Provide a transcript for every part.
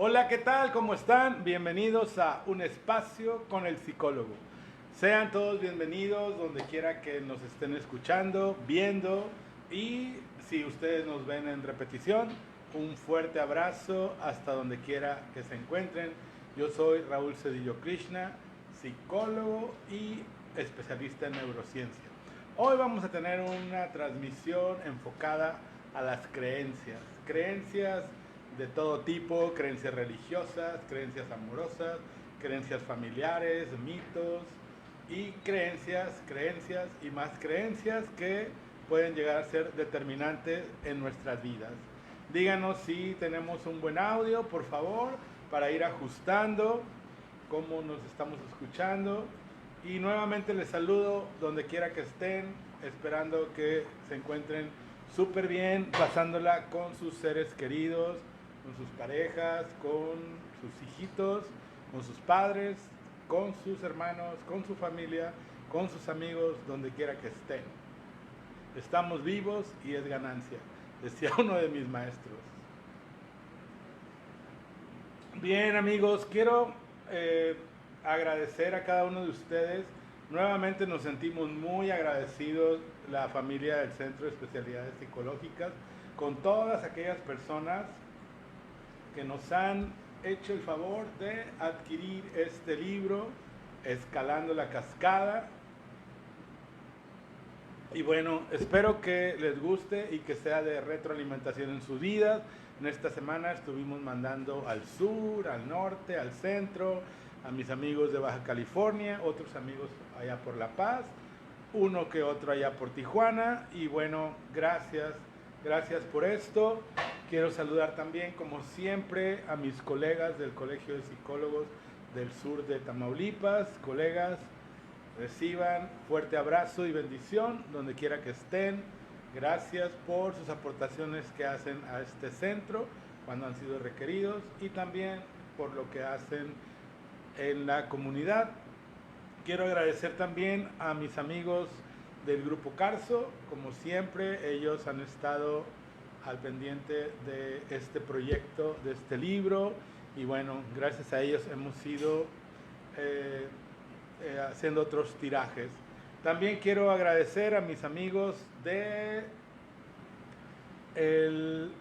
Hola, ¿qué tal? ¿Cómo están? Bienvenidos a Un Espacio con el Psicólogo. Sean todos bienvenidos donde quiera que nos estén escuchando, viendo y si ustedes nos ven en repetición, un fuerte abrazo hasta donde quiera que se encuentren. Yo soy Raúl Cedillo Krishna, psicólogo y especialista en neurociencia. Hoy vamos a tener una transmisión enfocada a las creencias de todo tipo, creencias religiosas, creencias amorosas, creencias familiares, mitos y creencias y más creencias que pueden llegar a ser determinantes en nuestras vidas. Díganos si tenemos un buen audio, por favor, para ir ajustando cómo nos estamos escuchando. Y nuevamente les saludo donde quiera que estén, esperando que se encuentren súper bien, pasándola con sus seres queridos, con sus parejas, con sus hijitos, con sus padres, con sus hermanos, con su familia, con sus amigos, donde quiera que estén. Estamos vivos y es ganancia, decía uno de mis maestros. Bien, amigos, quiero agradecer a cada uno de ustedes. Nuevamente nos sentimos muy agradecidos, la familia del Centro de Especialidades Psicológicas, con todas aquellas personas que nos han hecho el favor de adquirir este libro, Escalando la Cascada. Y bueno, espero que les guste y que sea de retroalimentación en sus vidas. En esta semana estuvimos mandando al sur, al norte, al centro, a mis amigos de Baja California, otros amigos allá por La Paz, uno que otro allá por Tijuana. Y bueno, gracias por esto. Quiero saludar también, como siempre, a mis colegas del Colegio de Psicólogos del sur de Tamaulipas. Colegas, reciban fuerte abrazo y bendición donde quiera que estén. Gracias por sus aportaciones que hacen a este centro cuando han sido requeridos y también por lo que hacen en la comunidad. Quiero agradecer también a mis amigos del Grupo Carso. Como siempre, ellos han estado al pendiente de este proyecto, de este libro. Y bueno, gracias a ellos hemos ido haciendo otros tirajes. También quiero agradecer a mis amigos de el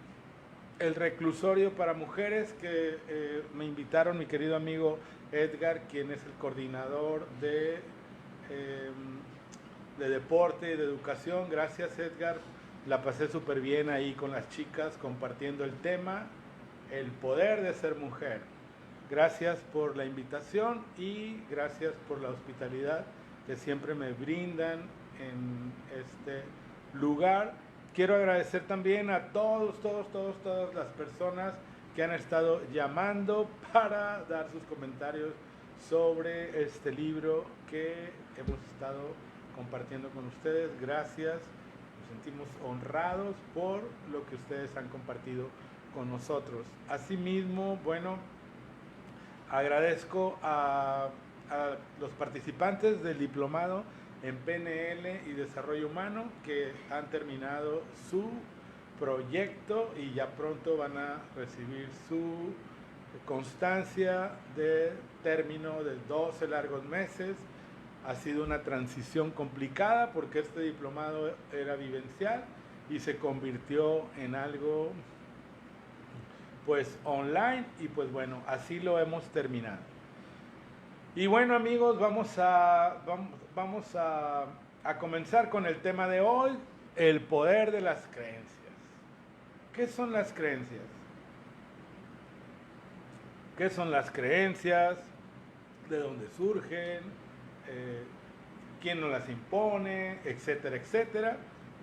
reclusorio para mujeres que me invitaron, mi querido amigo Edgar, quien es el coordinador de deporte y de educación. Gracias, Edgar, la pasé súper bien ahí con las chicas compartiendo el tema, el poder de ser mujer. Gracias por la invitación y gracias por la hospitalidad que siempre me brindan en este lugar. Quiero agradecer también a todas las personas que han estado llamando para dar sus comentarios sobre este libro que hemos estado compartiendo con ustedes. Gracias, nos sentimos honrados por lo que ustedes han compartido con nosotros. Asimismo, bueno, agradezco a los participantes del diplomado en PNL y Desarrollo Humano que han terminado su proyecto y ya pronto van a recibir su constancia de término de 12 largos meses. Ha sido una transición complicada porque este diplomado era vivencial y se convirtió en algo pues online y pues bueno, así lo hemos terminado. Y bueno, amigos, vamos a comenzar con el tema de hoy, el poder de las creencias. ¿Qué son las creencias? ¿Qué son las creencias? ¿De dónde surgen? ¿Quién nos las impone? Etcétera, etcétera.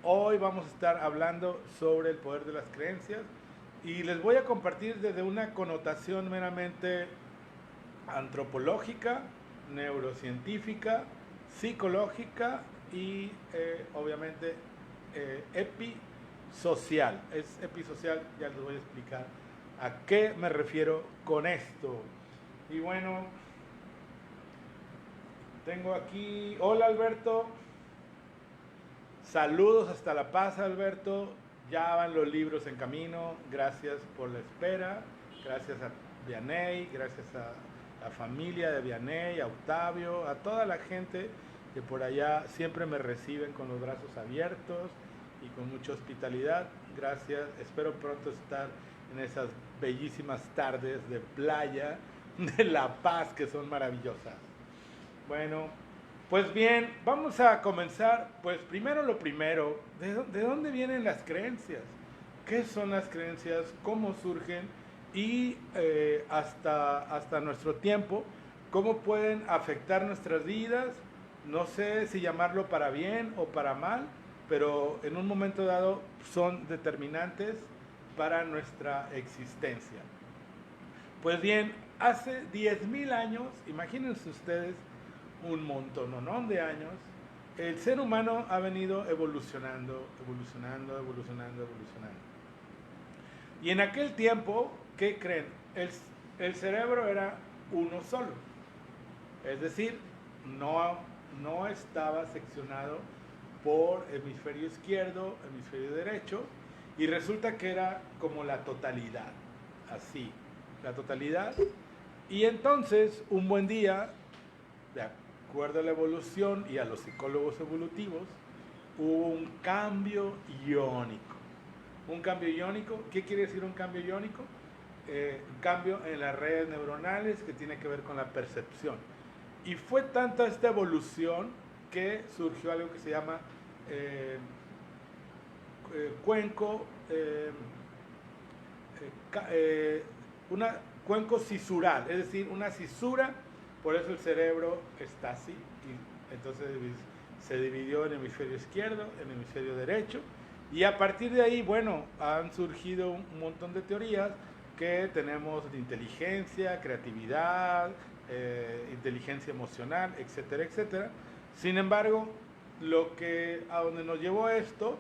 Hoy vamos a estar hablando sobre el poder de las creencias y les voy a compartir desde una connotación meramente antropológica, neurocientífica, psicológica y obviamente episocial. Es episocial, ya les voy a explicar a qué me refiero con esto. Y bueno, tengo aquí, hola Alberto, saludos hasta La Paz, Alberto. Ya van los libros en camino, gracias por la espera. Gracias a Vianey, gracias a la familia de Vianey, a Octavio, a toda la gente que por allá siempre me reciben con los brazos abiertos y con mucha hospitalidad. Gracias, espero pronto estar en esas bellísimas tardes de playa de La Paz que son maravillosas. Bueno, pues bien, vamos a comenzar, pues primero lo primero, ¿de dónde vienen las creencias? ¿Qué son las creencias? ¿Cómo surgen? Y hasta nuestro tiempo, ¿cómo pueden afectar nuestras vidas? No sé si llamarlo para bien o para mal, pero en un momento dado son determinantes para nuestra existencia. Pues bien, hace 10.000 años, imagínense ustedes, un montón de años, el ser humano ha venido evolucionando. Y en aquel tiempo, ¿qué creen? El cerebro era uno solo. Es decir, no estaba seccionado por hemisferio izquierdo, hemisferio derecho, y resulta que era como la totalidad, así, la totalidad. Y entonces, un buen día, de acuerdo a la evolución y a los psicólogos evolutivos, hubo un cambio iónico. Un cambio iónico, ¿qué quiere decir un cambio iónico? Un cambio en las redes neuronales que tiene que ver con la percepción. Y fue tanta esta evolución que surgió algo que se llama cuenco, cuenco cisural, es decir, una cisura, por eso el cerebro está así, y entonces se dividió en hemisferio izquierdo, en hemisferio derecho, y a partir de ahí, bueno, han surgido un montón de teorías que tenemos de inteligencia, creatividad, inteligencia emocional, etcétera, etcétera. Sin embargo, a donde nos llevó esto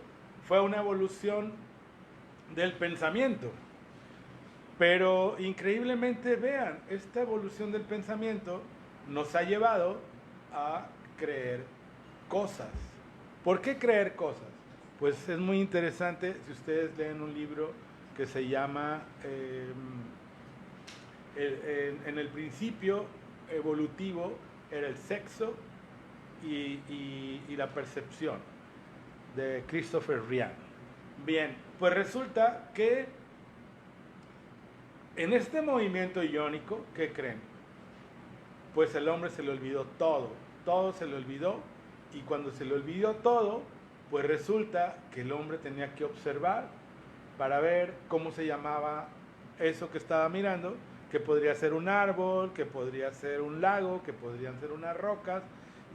fue una evolución del pensamiento. Pero increíblemente, vean, esta evolución del pensamiento nos ha llevado a creer cosas. ¿Por qué creer cosas? Pues es muy interesante si ustedes leen un libro que se llama en el principio evolutivo era el sexo y la percepción, de Christopher Ryan. Bien, pues resulta que en este movimiento iónico, ¿qué creen? Pues el hombre se le olvidó todo se le olvidó, y cuando se le olvidó todo, pues resulta que el hombre tenía que observar para ver cómo se llamaba eso que estaba mirando, que podría ser un árbol, que podría ser un lago, que podrían ser unas rocas,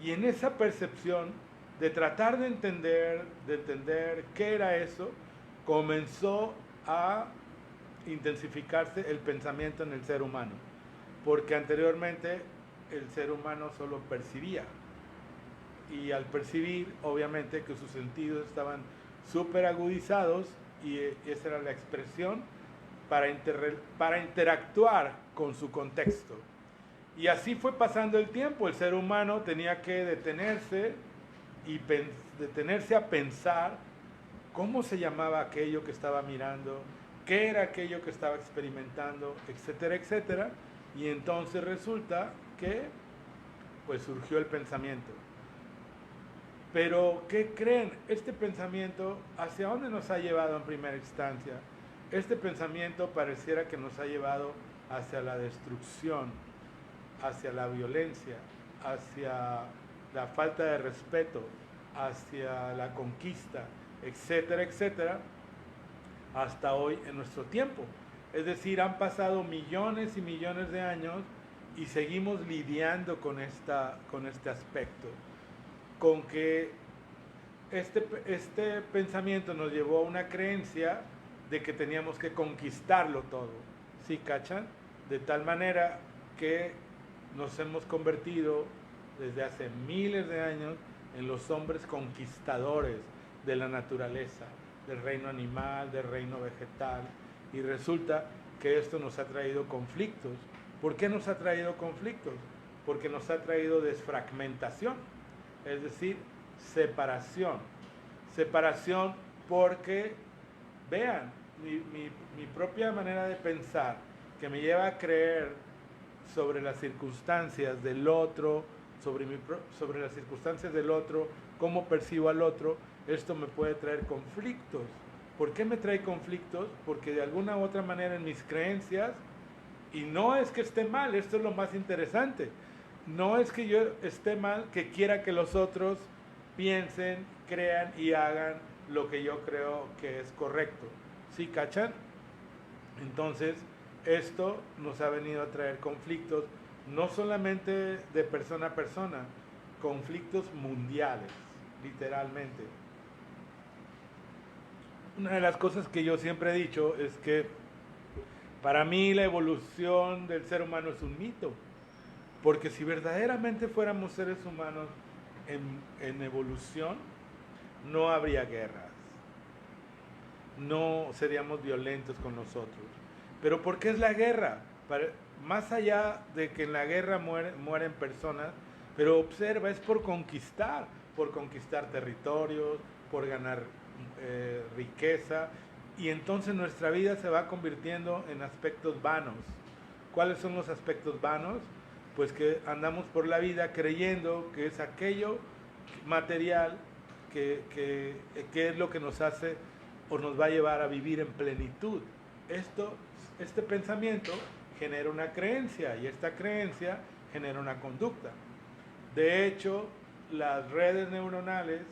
y en esa percepción de tratar de entender qué era eso, comenzó a intensificarse el pensamiento en el ser humano, porque anteriormente el ser humano solo percibía, y al percibir, obviamente que sus sentidos estaban súper agudizados, y esa era la expresión para interactuar con su contexto. Y así fue pasando el tiempo, el ser humano tenía que detenerse a pensar cómo se llamaba aquello que estaba mirando, qué era aquello que estaba experimentando, etcétera, etcétera. Y entonces resulta que pues surgió el pensamiento. Pero, ¿qué creen? Este pensamiento, ¿hacia dónde nos ha llevado en primera instancia? Este pensamiento pareciera que nos ha llevado hacia la destrucción, hacia la violencia, hacia la falta de respeto, hacia la conquista, etcétera, etcétera, hasta hoy en nuestro tiempo. Es decir, han pasado millones y millones de años y seguimos lidiando con este aspecto, con que este pensamiento nos llevó a una creencia de que teníamos que conquistarlo todo, ¿sí cachan? De tal manera que nos hemos convertido desde hace miles de años en los hombres conquistadores de la naturaleza, del reino animal, del reino vegetal, y resulta que esto nos ha traído conflictos. ¿Por qué nos ha traído conflictos? Porque nos ha traído desfragmentación, es decir, separación. Separación porque, vean, mi propia manera de pensar, que me lleva a creer sobre las circunstancias del otro, sobre las circunstancias del otro, cómo percibo al otro, esto me puede traer conflictos. ¿Por qué me trae conflictos? Porque de alguna u otra manera en mis creencias, y no es que esté mal, esto es lo más interesante, no es que yo esté mal, que quiera que los otros piensen, crean y hagan lo que yo creo que es correcto. ¿Sí cachan? Entonces, esto nos ha venido a traer conflictos, no solamente de persona a persona, conflictos mundiales, literalmente. Una de las cosas que yo siempre he dicho es que para mí la evolución del ser humano es un mito, porque si verdaderamente fuéramos seres humanos en evolución, no habría guerras, no seríamos violentos con nosotros. ¿Pero por qué es la guerra? Más allá de que en la guerra mueren personas, pero observa, es por conquistar territorios, por ganar riqueza, y entonces nuestra vida se va convirtiendo en aspectos vanos. ¿Cuáles son los aspectos vanos? Pues que andamos por la vida creyendo que es aquello material que es lo que nos hace o nos va a llevar a vivir en plenitud. Este pensamiento genera una creencia y esta creencia genera una conducta. De hecho, las redes neuronales,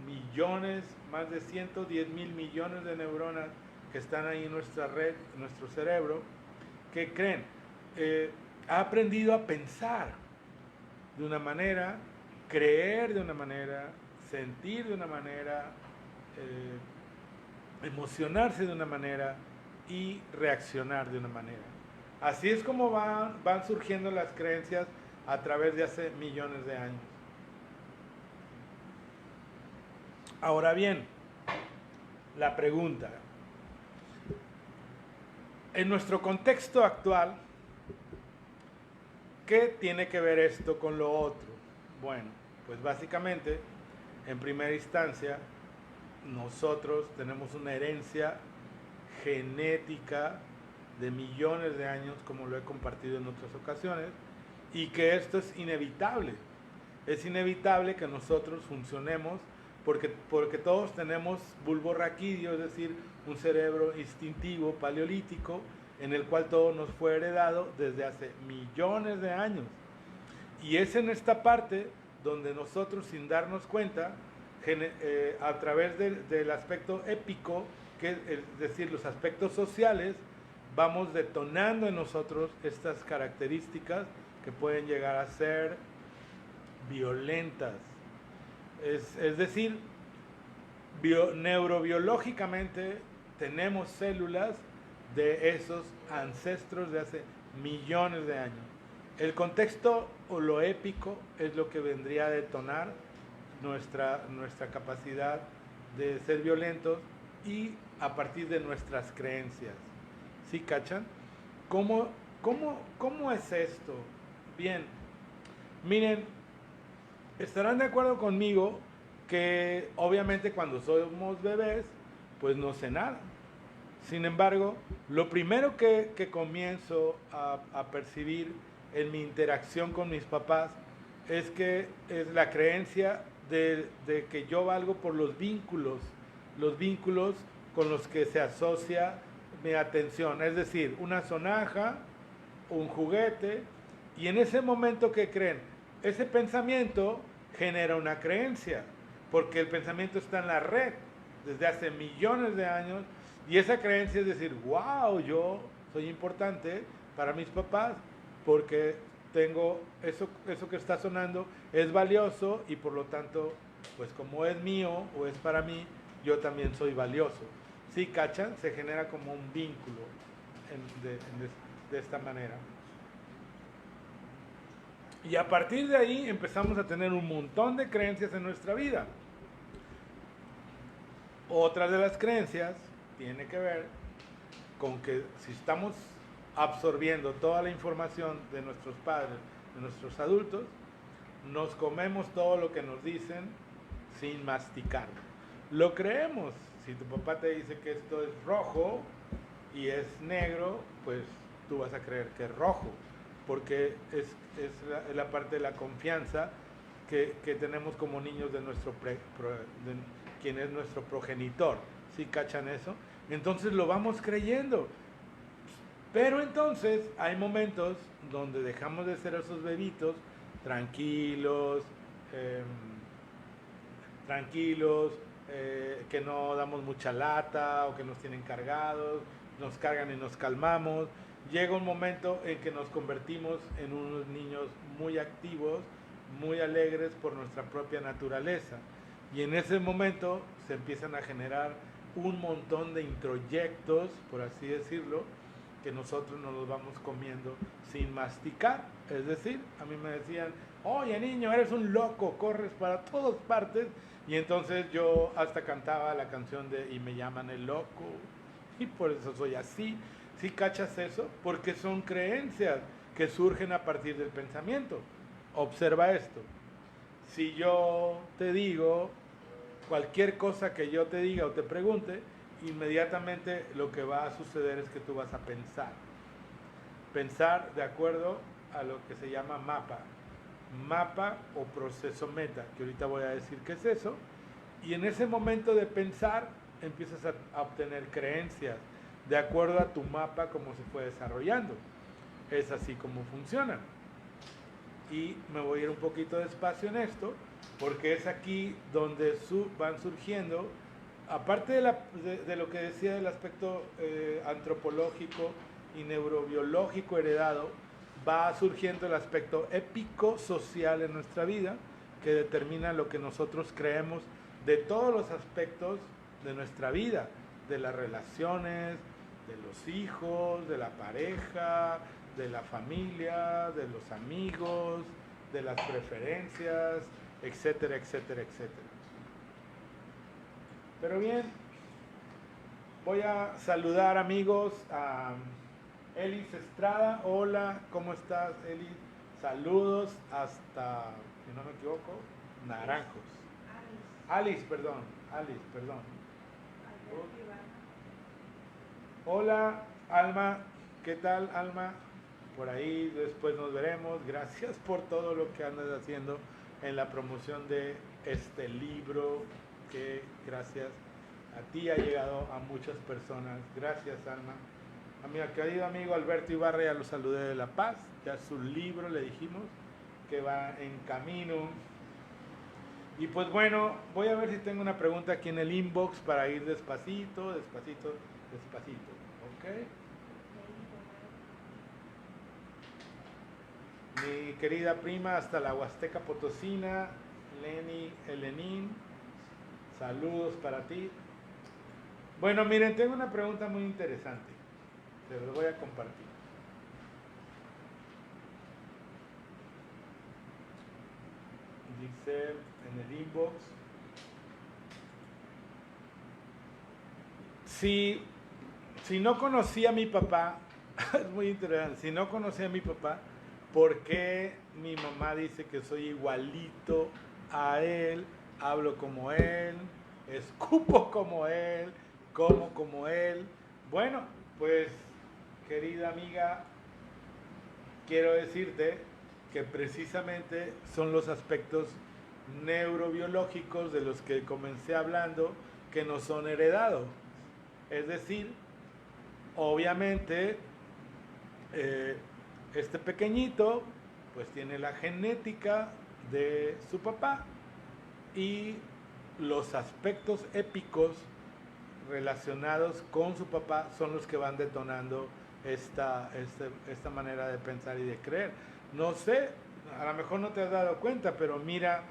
millones, más de 110,000 millones de neuronas que están ahí en nuestra red, en nuestro cerebro, ¿qué creen? Ha aprendido a pensar de una manera, creer de una manera, sentir de una manera, emocionarse de una manera y reaccionar de una manera. Así es como van surgiendo las creencias a través de hace millones de años. Ahora bien, la pregunta, en nuestro contexto actual, ¿qué tiene que ver esto con lo otro? Bueno, pues básicamente, en primera instancia, nosotros tenemos una herencia genética de millones de años, como lo he compartido en otras ocasiones, y que esto es inevitable. Es inevitable que nosotros funcionemos porque todos tenemos bulbo raquídeo, es decir, un cerebro instintivo paleolítico en el cual todo nos fue heredado desde hace millones de años. Y es en esta parte donde nosotros, sin darnos cuenta, a través del aspecto épico, que es decir, los aspectos sociales, vamos detonando en nosotros estas características que pueden llegar a ser violentas. Es decir, neurobiológicamente tenemos células de esos ancestros de hace millones de años. El contexto o lo épico es lo que vendría a detonar nuestra capacidad de ser violentos y a partir de nuestras creencias. ¿Sí cachan? ¿Cómo es esto? Bien, miren, estarán de acuerdo conmigo que obviamente cuando somos bebés, pues no sé nada. Sin embargo, lo primero que comienzo a percibir en mi interacción con mis papás es que es la creencia de que yo valgo por los vínculos con los que se asocia mi atención. Es decir, una sonaja, un juguete, y en ese momento, ¿qué creen? Ese pensamiento genera una creencia, porque el pensamiento está en la red desde hace millones de años, y esa creencia es decir, wow, yo soy importante para mis papás, porque tengo eso que está sonando, es valioso, y por lo tanto, pues como es mío o es para mí, yo también soy valioso. ¿Sí cachan? Se genera como un vínculo de esta manera. Y a partir de ahí empezamos a tener un montón de creencias en nuestra vida. Otra de las creencias tiene que ver con que si estamos absorbiendo toda la información de nuestros padres, de nuestros adultos, nos comemos todo lo que nos dicen sin masticar. Lo creemos. Si tu papá te dice que esto es rojo y es negro, pues tú vas a creer que es rojo, porque es la parte de la confianza que tenemos como niños de quien es nuestro progenitor. ¿Sí cachan eso? Entonces lo vamos creyendo. Pero entonces hay momentos donde dejamos de ser esos bebitos tranquilos, eh, que no damos mucha lata o que nos tienen cargados, nos cargan y nos calmamos. Llega un momento en que nos convertimos en unos niños muy activos, muy alegres por nuestra propia naturaleza. Y en ese momento se empiezan a generar un montón de introyectos, por así decirlo, que nosotros nos los vamos comiendo sin masticar. Es decir, a mí me decían, oye niño, eres un loco, corres para todas partes. Y entonces yo hasta cantaba la canción de Y me llaman el loco, y por eso soy así. ¿Sí cachas eso? Porque son creencias que surgen a partir del pensamiento. Observa esto. Si yo te digo cualquier cosa que yo te diga o te pregunte, inmediatamente lo que va a suceder es que tú vas a pensar. Pensar de acuerdo a lo que se llama mapa o proceso meta, que ahorita voy a decir qué es eso. Y en ese momento de pensar empiezas a obtener creencias de acuerdo a tu mapa como se fue desarrollando. Es así como funciona. Y me voy a ir un poquito despacio en esto, porque es aquí donde van surgiendo, aparte de lo que decía del aspecto antropológico y neurobiológico heredado, va surgiendo el aspecto épico social en nuestra vida, que determina lo que nosotros creemos de todos los aspectos de nuestra vida, de las relaciones, de los hijos, de la pareja, de la familia, de los amigos, de las preferencias, etcétera, etcétera, etcétera. Pero bien, voy a saludar amigos a Elis Estrada. Hola, ¿cómo estás, Elis? Saludos hasta, si no me equivoco, Naranjos. Alice, perdón. Hola, Alma. ¿Qué tal, Alma? Por ahí después nos veremos. Gracias por todo lo que andas haciendo en la promoción de este libro, que gracias a ti ha llegado a muchas personas. Gracias, Alma. A mi querido amigo Alberto Ibarra ya lo saludé de La Paz, ya su libro le dijimos que va en camino. Y pues bueno, voy a ver si tengo una pregunta aquí en el inbox para ir despacito, despacito, despacito. ¿Ok? Mi querida prima hasta la Huasteca Potosina, Leni Elenín, saludos para ti. Bueno, miren, tengo una pregunta muy interesante, se los voy a compartir. Dice en el inbox, si no conocí a mi papá, es muy interesante, si no conocí a mi papá, ¿por qué mi mamá dice que soy igualito a él, hablo como él, escupo como él, como él? Bueno, pues querida amiga, quiero decirte que precisamente son los aspectos neurobiológicos de los que comencé hablando que no son heredados. Es decir, obviamente, este pequeñito pues tiene la genética de su papá y los aspectos épicos relacionados con su papá son los que van detonando esta manera de pensar y de creer. No sé, a lo mejor no te has dado cuenta, pero mira,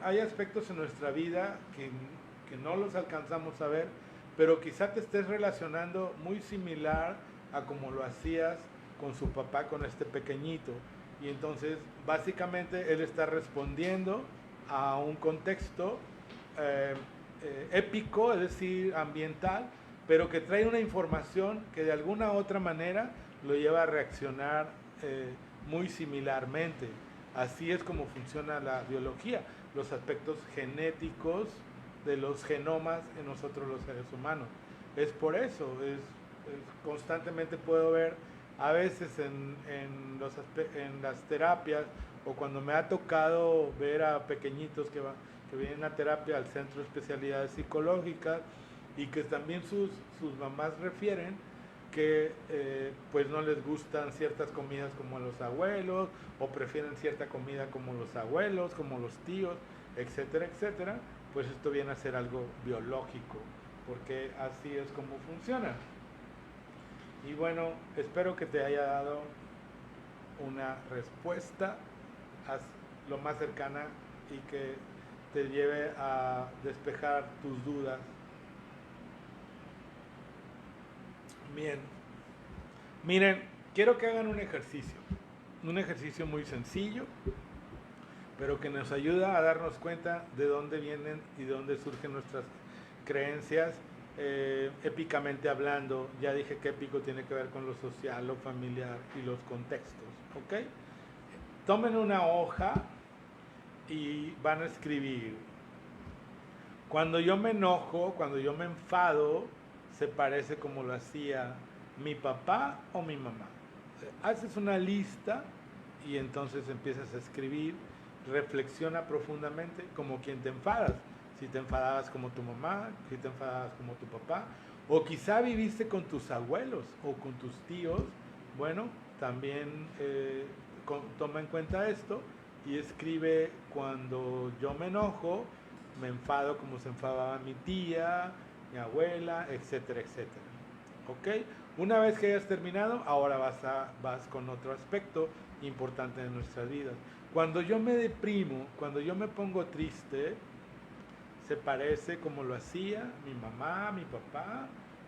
hay aspectos en nuestra vida que no los alcanzamos a ver, pero quizá te estés relacionando muy similar a como lo hacías con su papá, con este pequeñito. Y entonces, básicamente, él está respondiendo a un contexto épico, es decir, ambiental, pero que trae una información que de alguna otra manera lo lleva a reaccionar muy similarmente. Así es como funciona la biología, los aspectos genéticos de los genomas en nosotros los seres humanos. Es por eso, constantemente puedo ver a veces en las terapias o cuando me ha tocado ver a pequeñitos que vienen a terapia al centro de especialidades psicológicas y que también sus mamás refieren que pues no les gustan ciertas comidas como a los abuelos o prefieren cierta comida como los abuelos, como los tíos, etcétera, etcétera, pues esto viene a ser algo biológico, porque así es como funciona. Y bueno, espero que te haya dado una respuesta lo más cercana y que te lleve a despejar tus dudas. Bien, miren, quiero que hagan un ejercicio muy sencillo, pero que nos ayuda a darnos cuenta de dónde vienen y de dónde surgen nuestras creencias, épicamente hablando. Ya dije que épico tiene que ver con lo social, lo familiar y los contextos, ¿ok? Tomen una hoja y van a escribir: cuando yo me enojo, cuando yo me enfado, se parece como lo hacía mi papá o mi mamá. Haces una lista y entonces empiezas a escribir, reflexiona profundamente como quien te enfadas. Si te enfadabas como tu mamá, si te enfadabas como tu papá, o quizá viviste con tus abuelos o con tus tíos, bueno, también toma en cuenta esto y escribe: cuando yo me enojo, me enfado como se enfadaba mi tía, mi abuela, etcétera, etcétera. ¿Ok? Una vez que hayas terminado, ahora vas con otro aspecto importante de nuestras vidas. Cuando yo me deprimo, cuando yo me pongo triste, se parece como lo hacía mi mamá, mi papá,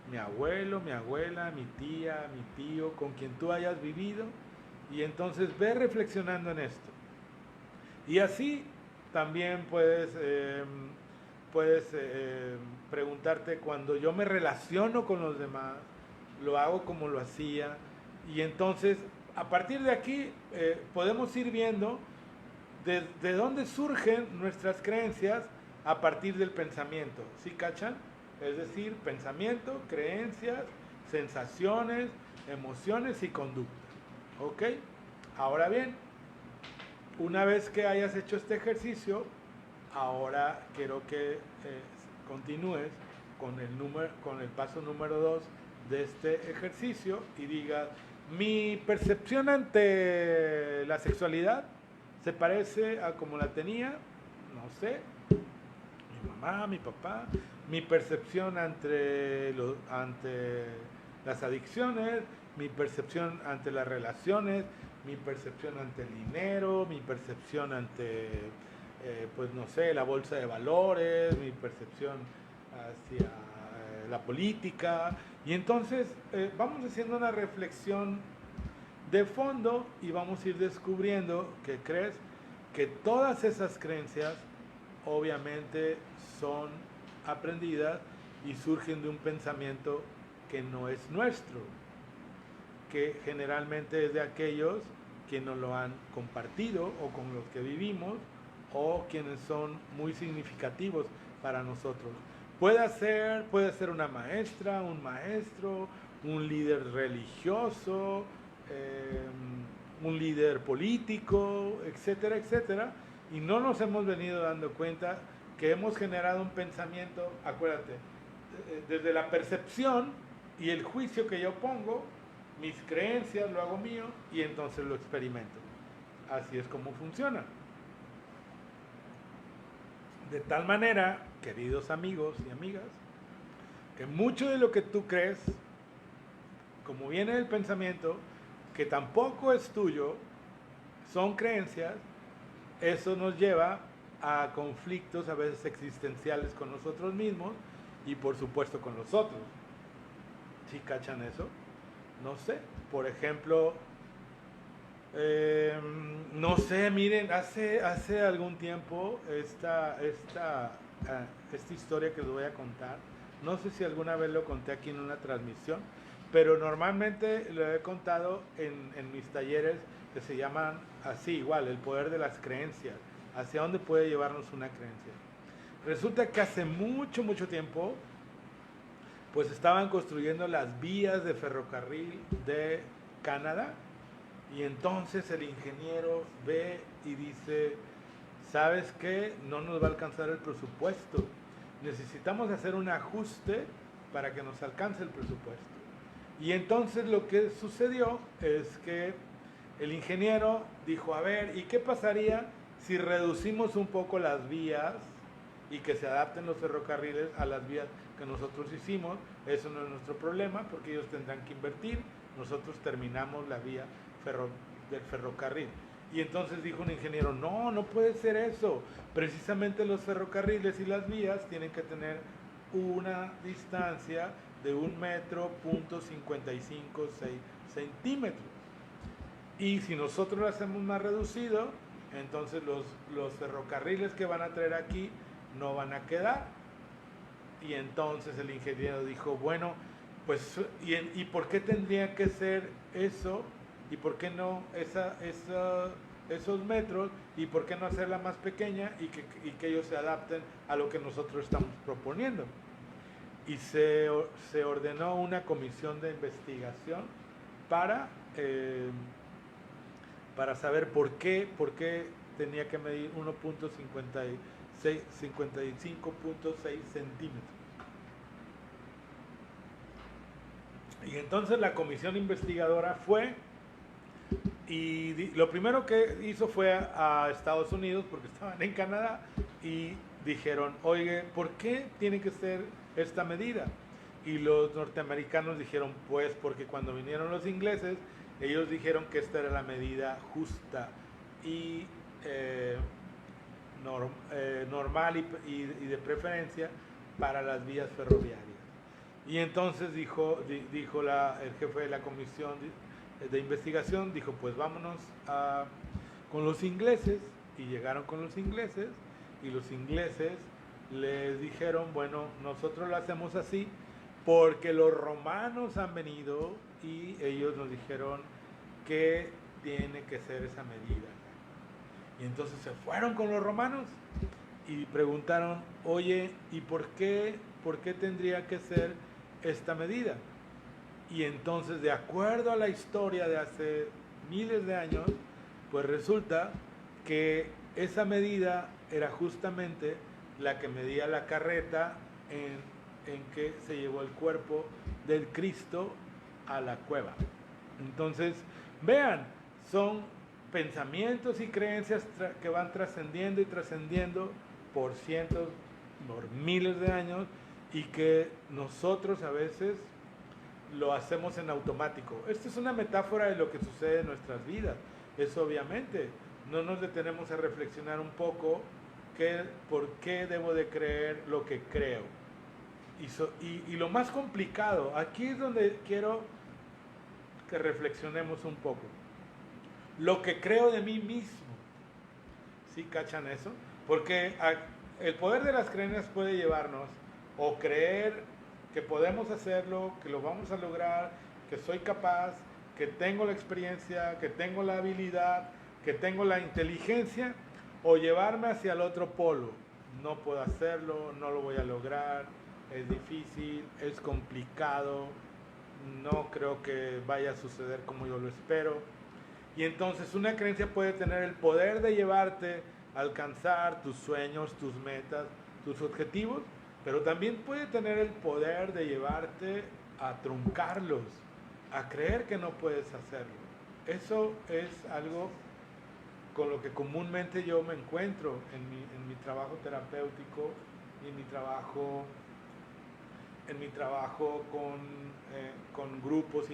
mi abuelo, mi abuela, mi tía, mi tío, con quien tú hayas vivido. Y entonces ve reflexionando en esto. Y así también puedes preguntarte: cuando yo me relaciono con los demás, lo hago como lo hacía. Y entonces, a partir de aquí, podemos ir viendo de dónde surgen nuestras creencias a partir del pensamiento. ¿Sí cachan? Es decir, pensamiento, creencias, sensaciones, emociones y conducta. ¿Ok? Ahora bien, una vez que hayas hecho este ejercicio, ahora quiero que continúes con el paso número 2 de este ejercicio y digas: mi percepción ante la sexualidad se parece a como la tenía, no sé, mi mamá, mi papá. Mi percepción ante las adicciones, mi percepción ante las relaciones, mi percepción ante el dinero, mi percepción ante, pues no sé, la bolsa de valores, mi percepción hacia la política. Y entonces vamos haciendo una reflexión de fondo y vamos a ir descubriendo que crees que todas esas creencias obviamente son aprendidas y surgen de un pensamiento que no es nuestro, que generalmente es de aquellos que nos lo han compartido o con los que vivimos o quienes son muy significativos para nosotros. Puede ser una maestra, un maestro, un líder religioso, un líder político, etcétera, etcétera, y no nos hemos venido dando cuenta que hemos generado un pensamiento, acuérdate, desde la percepción y el juicio que yo pongo, mis creencias lo hago mío y entonces lo experimento. Así es como funciona. De tal manera, queridos amigos y amigas, que mucho de lo que tú crees, como viene del pensamiento, que tampoco es tuyo, son creencias. Eso nos lleva a conflictos a veces existenciales con nosotros mismos y por supuesto con los otros. ¿Sí cachan eso? No sé, por ejemplo, no sé, miren, hace algún tiempo esta historia que les voy a contar, no sé si alguna vez lo conté aquí en una transmisión, pero normalmente lo he contado en mis talleres que se llaman así, igual, el poder de las creencias, hacia dónde puede llevarnos una creencia. Resulta que hace mucho, mucho tiempo, pues estaban construyendo las vías de ferrocarril de Canadá. Y entonces el ingeniero ve y dice, ¿sabes qué? No nos va a alcanzar el presupuesto. Necesitamos hacer un ajuste para que nos alcance el presupuesto. Y entonces lo que sucedió es que el ingeniero dijo, a ver, ¿y qué pasaría si reducimos un poco las vías y que se adapten los ferrocarriles a las vías que nosotros hicimos? Eso no es nuestro problema porque ellos tendrán que invertir, nosotros terminamos la vía del ferrocarril. Y entonces dijo un ingeniero, no, no puede ser eso. Precisamente los ferrocarriles y las vías tienen que tener una distancia de 1,55 centímetros. Y si nosotros lo hacemos más reducido, entonces los ferrocarriles que van a traer aquí no van a quedar. Y entonces el ingeniero dijo, bueno, pues, ¿y por qué tendría que ser eso? ¿Y por qué no esos metros? ¿Y por qué no hacerla más pequeña y que ellos se adapten a lo que nosotros estamos proponiendo? Y se ordenó una comisión de investigación para saber por qué tenía que medir 55.6 centímetros. Y entonces la comisión investigadora fue y lo primero que hizo fue a Estados Unidos, porque estaban en Canadá, y dijeron, oye, ¿por qué tiene que ser esta medida? Y los norteamericanos dijeron, pues porque cuando vinieron los ingleses, ellos dijeron que esta era la medida justa y normal y de preferencia para las vías ferroviarias. Y entonces dijo el jefe de la comisión de investigación, dijo, pues vámonos con los ingleses. Y llegaron con los ingleses y los ingleses les dijeron, bueno, nosotros lo hacemos así porque los romanos han venido y ellos nos dijeron que tiene que ser esa medida. Y entonces se fueron con los romanos y preguntaron, oye, ¿y por qué tendría que ser esta medida? Y entonces, de acuerdo a la historia de hace miles de años, pues resulta que esa medida era justamente la que medía la carreta en que se llevó el cuerpo del Cristo a la cueva. Entonces, vean, son pensamientos y creencias que van trascendiendo y trascendiendo por cientos, por miles de años, y que nosotros a veces lo hacemos en automático. Esta es una metáfora de lo que sucede en nuestras vidas. Eso obviamente, no nos detenemos a reflexionar un poco por qué debo de creer lo que creo. Y lo más complicado, aquí es donde quiero que reflexionemos un poco. Lo que creo de mí mismo. ¿Sí cachan eso? Porque el poder de las creencias puede llevarnos o creer que podemos hacerlo, que lo vamos a lograr, que soy capaz, que tengo la experiencia, que tengo la habilidad, que tengo la inteligencia, o llevarme hacia el otro polo. No puedo hacerlo, no lo voy a lograr, es difícil, es complicado, no creo que vaya a suceder como yo lo espero. Y entonces una creencia puede tener el poder de llevarte a alcanzar tus sueños, tus metas, tus objetivos, pero también puede tener el poder de llevarte a truncarlos, a creer que no puedes hacerlo. Eso es algo con lo que comúnmente yo me encuentro en mi trabajo terapéutico y en mi trabajo con grupos y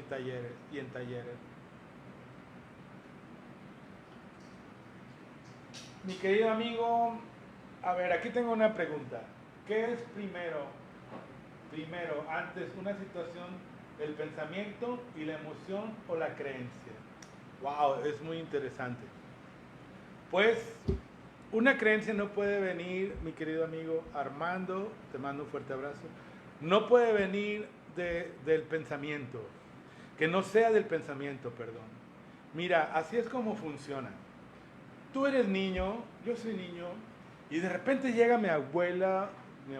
en talleres. Mi querido amigo, a ver, aquí tengo una pregunta. ¿Qué es primero, antes una situación, el pensamiento y la emoción o la creencia? Wow, es muy interesante. Pues una creencia no puede venir, mi querido amigo Armando, te mando un fuerte abrazo, no puede venir del pensamiento, que no sea del pensamiento, perdón. Mira, así es como funciona. Tú eres niño, yo soy niño, y de repente llega mi abuelita, y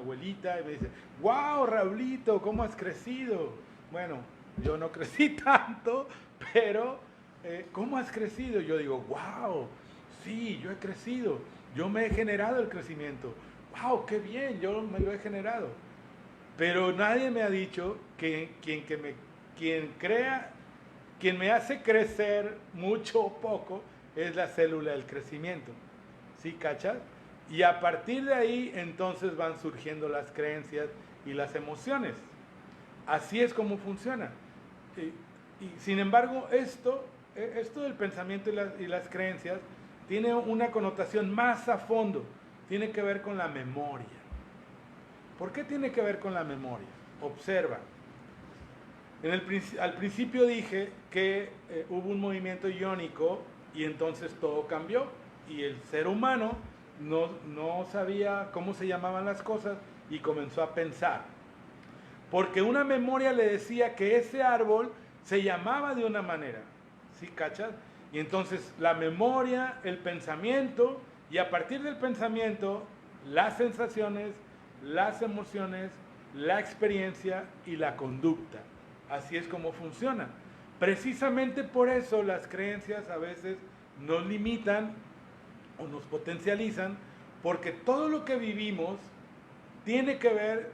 me dice, wow, Raulito, ¿cómo has crecido? Bueno, yo no crecí tanto, pero ¿cómo has crecido? Yo digo, wow, sí, yo he crecido, yo me he generado el crecimiento, wow, qué bien, yo me lo he generado. Pero nadie me ha dicho que quien crea, quien me hace crecer mucho o poco es la célula del crecimiento. ¿Sí, cachas? Y a partir de ahí entonces van surgiendo las creencias y las emociones. Así es como funciona. Y sin embargo, esto del pensamiento y las creencias tiene una connotación más a fondo. Tiene que ver con la memoria. ¿Por qué tiene que ver con la memoria? Observa. Al principio dije que hubo un movimiento iónico y entonces todo cambió. Y el ser humano no sabía cómo se llamaban las cosas y comenzó a pensar. Porque una memoria le decía que ese árbol se llamaba de una manera. ¿Sí cachas? Y entonces la memoria, el pensamiento, y a partir del pensamiento, las sensaciones, las emociones, la experiencia y la conducta. Así es como funciona. Precisamente por eso las creencias a veces nos limitan o nos potencializan, porque todo lo que vivimos tiene que ver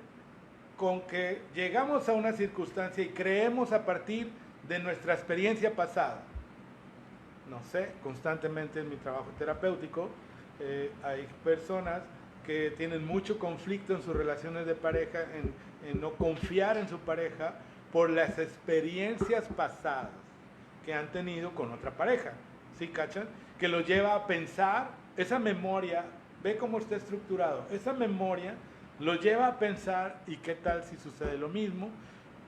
con que llegamos a una circunstancia y creemos a partir de nuestra experiencia pasada. No sé, constantemente en mi trabajo terapéutico hay personas que tienen mucho conflicto en sus relaciones de pareja, en no confiar en su pareja por las experiencias pasadas que han tenido con otra pareja. ¿Sí cachan? Que los lleva a pensar, esa memoria, ve cómo está estructurado, esa memoria lo lleva a pensar, ¿y qué tal si sucede lo mismo?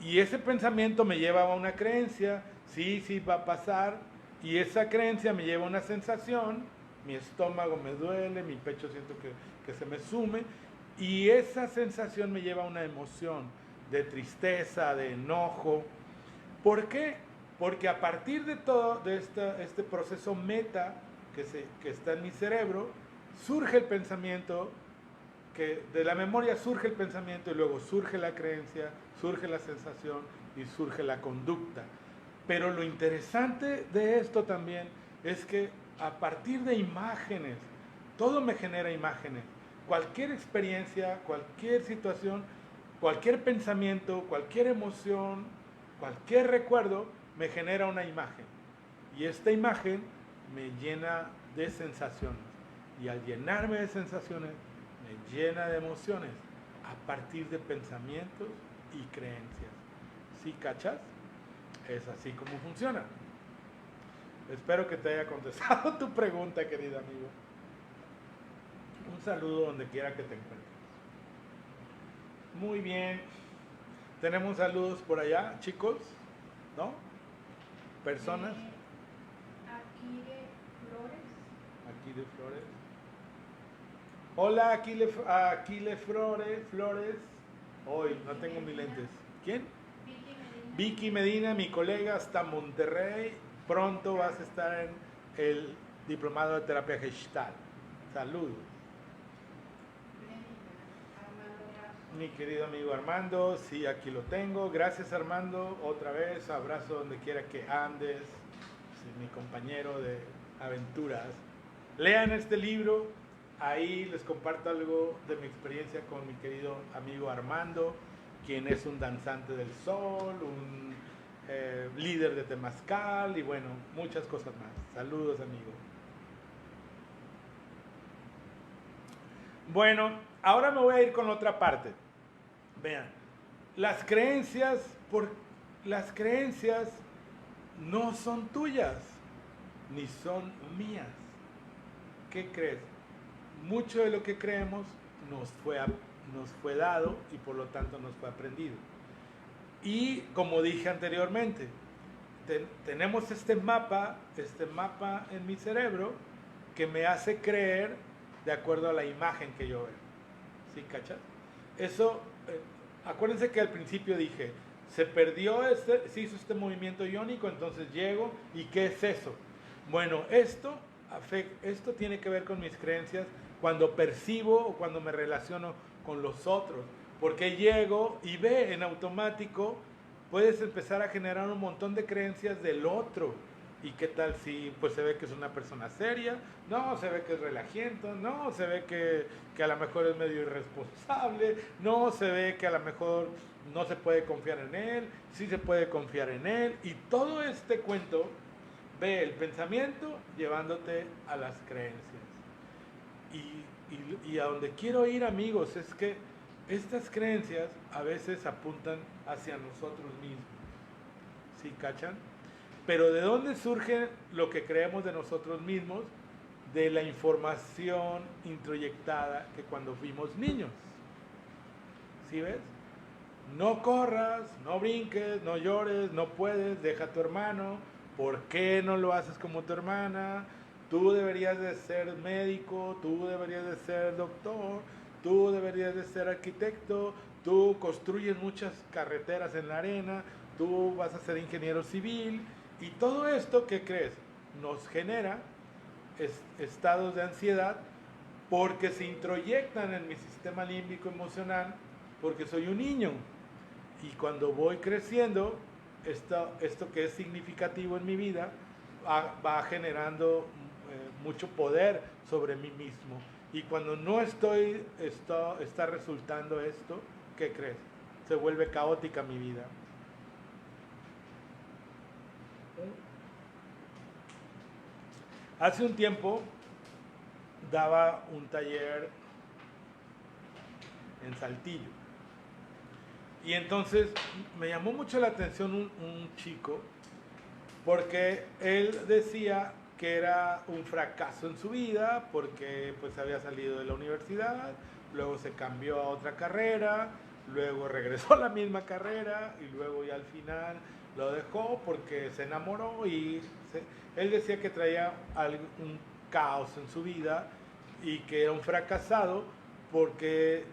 Y ese pensamiento me lleva a una creencia, sí, sí va a pasar, y esa creencia me lleva a una sensación, mi estómago me duele, mi pecho siento que se me sume, y esa sensación me lleva a una emoción de tristeza, de enojo. ¿Por qué? Porque a partir de todo de este proceso meta que está en mi cerebro, surge el pensamiento, que de la memoria surge el pensamiento y luego surge la creencia, surge la sensación y surge la conducta. Pero lo interesante de esto también es que a partir de imágenes, todo me genera imágenes. Cualquier experiencia, cualquier situación, cualquier pensamiento, cualquier emoción, cualquier recuerdo me genera una imagen. Y esta imagen me llena de sensaciones. Y al llenarme de sensaciones, me llena de emociones a partir de pensamientos y creencias. ¿Sí cachas? Es así como funciona. Espero que te haya contestado tu pregunta, querido amigo. Un saludo donde quiera que te encuentres. Muy bien. Tenemos saludos por allá, chicos, ¿no? Personas. Aquí de Flores. Aquí de Flores. Hola, Aquile Flores. Hoy no tengo mis lentes. ¿Quién? Vicky Medina. Vicky Medina, mi colega hasta Monterrey. Pronto vas a estar en el diplomado de terapia Gestalt. Saludos. Mi querido amigo Armando, sí, aquí lo tengo. Gracias, Armando. Otra vez, abrazo donde quiera que andes. Sí, mi compañero de aventuras. Lean este libro. Ahí les comparto algo de mi experiencia con mi querido amigo Armando, quien es un danzante del sol, un líder de Temazcal y bueno, muchas cosas más. Saludos, amigo. Bueno, ahora me voy a ir con otra parte. Vean, las creencias no son tuyas, ni son mías. ¿Qué crees? Mucho de lo que creemos nos fue dado y por lo tanto nos fue aprendido. Y como dije anteriormente, tenemos este mapa en mi cerebro que me hace creer de acuerdo a la imagen que yo veo. ¿Sí, cachas? Eso, acuérdense que al principio dije, se se hizo este movimiento iónico, entonces llego, ¿y qué es eso? Bueno, esto tiene que ver con mis creencias cuando percibo o cuando me relaciono con los otros, porque llego y ve en automático puedes empezar a generar un montón de creencias del otro. ¿Y qué tal si pues se ve que es una persona seria? No, se ve que es relajiento. No, se ve que a lo mejor es medio irresponsable. No, se ve que a lo mejor no se puede confiar en él. Sí se puede confiar en él. Y todo este cuento ve el pensamiento llevándote a las creencias. Y a donde quiero ir, amigos, es que estas creencias a veces apuntan hacia nosotros mismos. ¿Sí cachan? Pero ¿de dónde surge lo que creemos de nosotros mismos? De la información introyectada que cuando fuimos niños. ¿Sí ves? No corras, no brinques, no llores, no puedes, deja a tu hermano. ¿Por qué no lo haces como tu hermana? Tú deberías de ser médico, tú deberías de ser doctor, tú deberías de ser arquitecto, tú construyes muchas carreteras en la arena, tú vas a ser ingeniero civil. Y todo esto, ¿qué crees? Nos genera estados de ansiedad porque se introyectan en mi sistema límbico emocional porque soy un niño. Y cuando voy creciendo, esto que es significativo en mi vida va generando mucho poder sobre mí mismo. Y cuando no está resultando esto, ¿qué crees? Se vuelve caótica mi vida. Hace un tiempo daba un taller en Saltillo. Y entonces me llamó mucho la atención un chico porque él decía que era un fracaso en su vida porque pues había salido de la universidad, luego se cambió a otra carrera, luego regresó a la misma carrera y luego ya al final lo dejó porque se enamoró y él decía que traía un caos en su vida y que era un fracasado porque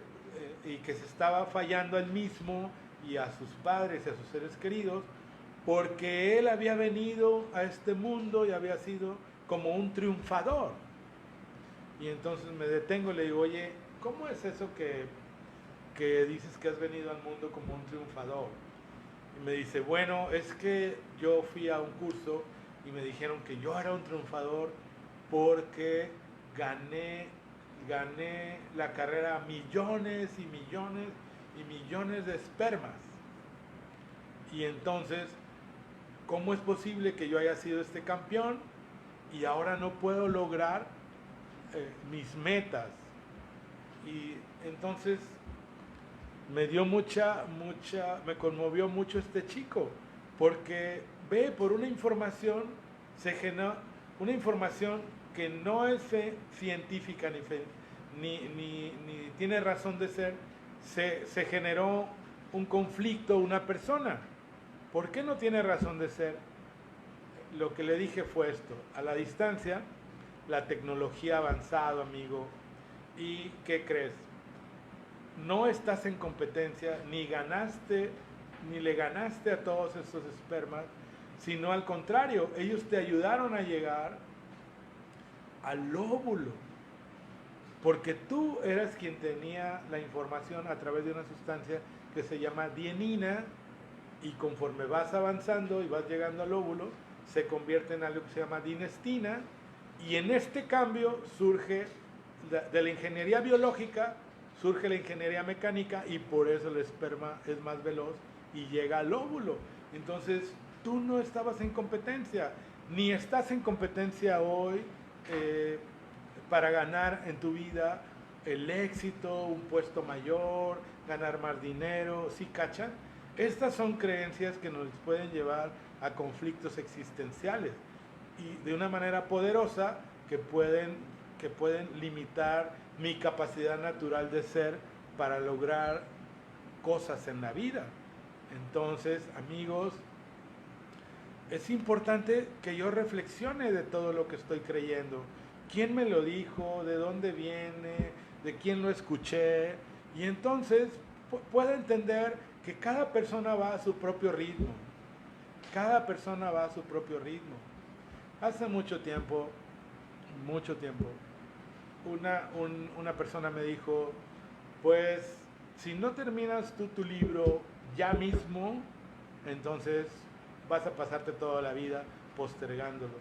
y que se estaba fallando a él mismo y a sus padres y a sus seres queridos porque él había venido a este mundo y había sido como un triunfador. Y entonces me detengo y le digo, oye, ¿cómo es eso que dices que has venido al mundo como un triunfador? Y me dice, bueno, es que yo fui a un curso y me dijeron que yo era un triunfador porque gané la carrera a millones y millones y millones de espermas. Y entonces, ¿cómo es posible que yo haya sido este campeón y ahora no puedo lograr mis metas? Y entonces me conmovió mucho este chico, porque ve por una información, se genera una información que no es científica ni tiene razón de ser, se generó un conflicto, una persona. ¿Por qué no tiene razón de ser? Lo que le dije fue esto, a la distancia, la tecnología ha avanzado, amigo, ¿y qué crees? No estás en competencia, ni le ganaste a todos esos espermas, sino al contrario, ellos te ayudaron a llegar al óvulo, porque tú eras quien tenía la información a través de una sustancia que se llama dienina, y conforme vas avanzando y vas llegando al óvulo, se convierte en algo que se llama dinestina, y en este cambio surge de la ingeniería biológica, surge la ingeniería mecánica, y por eso el esperma es más veloz y llega al óvulo. Entonces tú no estabas en competencia, ni estás en competencia hoy para ganar en tu vida el éxito, un puesto mayor, ganar más dinero, ¿sí cachan? Estas son creencias que nos pueden llevar a conflictos existenciales y de una manera poderosa que pueden limitar mi capacidad natural de ser para lograr cosas en la vida. Entonces, amigos, es importante que yo reflexione de todo lo que estoy creyendo. ¿Quién me lo dijo? ¿De dónde viene? ¿De quién lo escuché? Y entonces puedo entender que cada persona va a su propio ritmo. Cada persona va a su propio ritmo. Hace mucho tiempo, una persona me dijo, pues, si no terminas tú tu libro ya mismo, entonces vas a pasarte toda la vida postergándolo.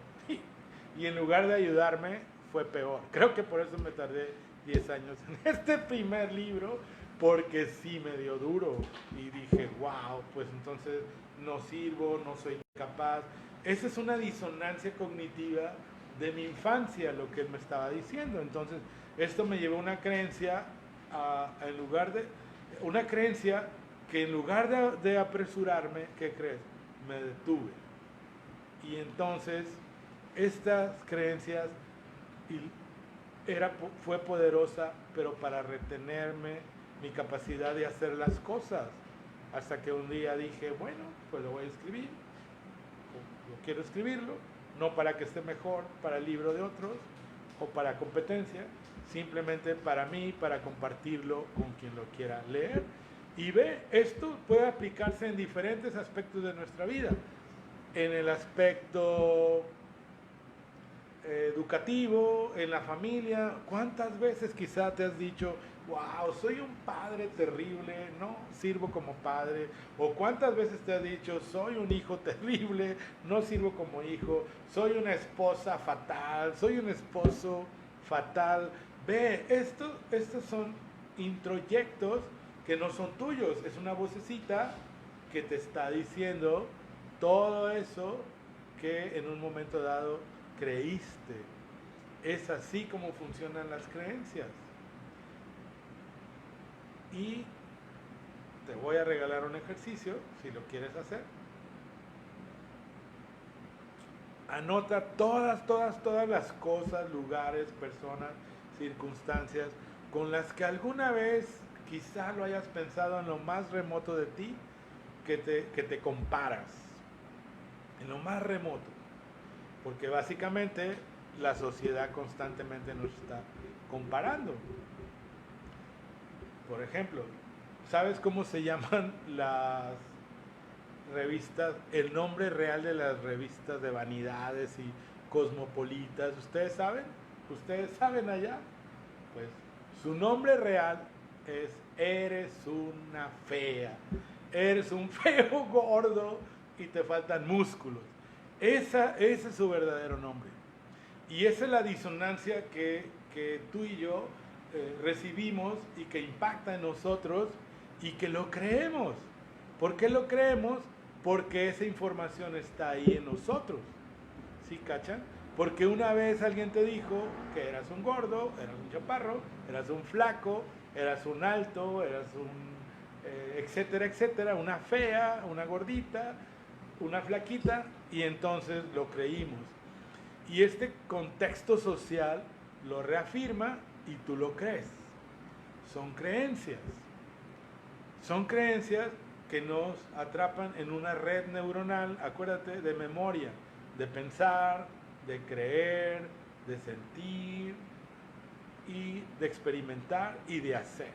Y en lugar de ayudarme, fue peor. Creo que por eso me tardé 10 años en este primer libro, porque sí me dio duro. Y dije, wow, pues entonces no sirvo, no soy capaz. Esa es una disonancia cognitiva de mi infancia, lo que él me estaba diciendo. Entonces, esto me llevó a una creencia, en lugar de, una creencia que en lugar de apresurarme, ¿qué crees? Me detuve. Y entonces, estas creencias fue poderosa, pero para retenerme mi capacidad de hacer las cosas. Hasta que un día dije, bueno, pues lo voy a escribir. Yo quiero escribirlo, no para que esté mejor para el libro de otros o para competencia, simplemente para mí, para compartirlo con quien lo quiera leer. Y ve, esto puede aplicarse en diferentes aspectos de nuestra vida. En el aspecto educativo, en la familia. ¿Cuántas veces quizá te has dicho, wow, soy un padre terrible, no sirvo como padre? O cuántas veces te has dicho, soy un hijo terrible, no sirvo como hijo, soy una esposa fatal, soy un esposo fatal. Ve, estos son introyectos que no son tuyos, es una vocecita que te está diciendo todo eso que en un momento dado creíste. Es así como funcionan las creencias. Y te voy a regalar un ejercicio, si lo quieres hacer. Anota todas las cosas, lugares, personas, circunstancias con las que alguna vez quizá lo hayas pensado en lo más remoto de ti, que te comparas. En lo más remoto. Porque básicamente la sociedad constantemente nos está comparando. Por ejemplo, ¿sabes cómo se llaman las revistas? El nombre real de las revistas de vanidades y cosmopolitas. ¿Ustedes saben? ¿Ustedes saben allá? Pues su nombre real es Eres una fea. Eres un feo gordo y te faltan músculos. Ese es su verdadero nombre. Y esa es la disonancia que tú y yo recibimos y que impacta en nosotros y que lo creemos. ¿Por qué lo creemos? Porque esa información está ahí en nosotros. ¿Sí cachan? Porque una vez alguien te dijo que eras un gordo, eras un chaparro, eras un flaco, eras un alto, eras un etcétera, etcétera, una fea, una gordita, una flaquita, y entonces lo creímos. Y este contexto social lo reafirma y tú lo crees. Son creencias. Son creencias que nos atrapan en una red neuronal, acuérdate, de memoria, de pensar, de creer, de sentir y de experimentar y de hacer.